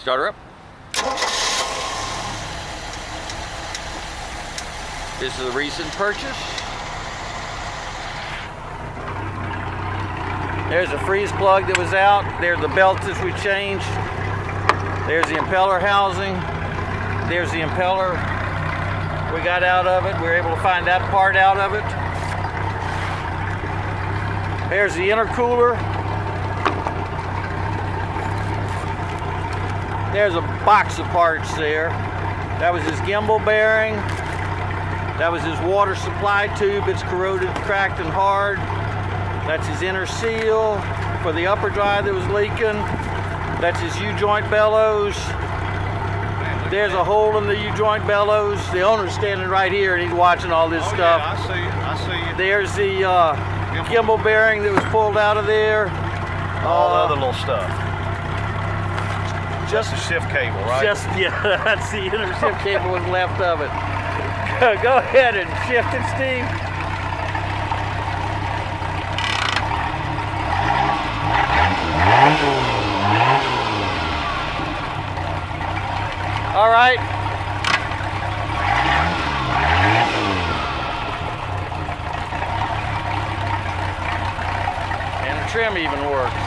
Start her up. This is a recent purchase. There's a freeze plug that was out. There's the belts that we changed. There's the impeller housing. There's the impeller we got out of it. We were able to find that part out of it. There's the intercooler. There's a box of parts there. That was his gimbal bearing. That was his water supply tube. It's corroded, cracked, and hard. That's his inner seal for the upper drive that was leaking. That's his U-joint bellows. There's a hole in the U-joint bellows. The owner's standing right here and he's watching all this stuff. Yeah, I see it. I see it. There's the gimbal bearing that was pulled out of there. All the other little stuff. Just the shift cable, right? Yeah, that's the inner shift cable was left of it. Go ahead and shift it, Steve. All right. And the trim even works.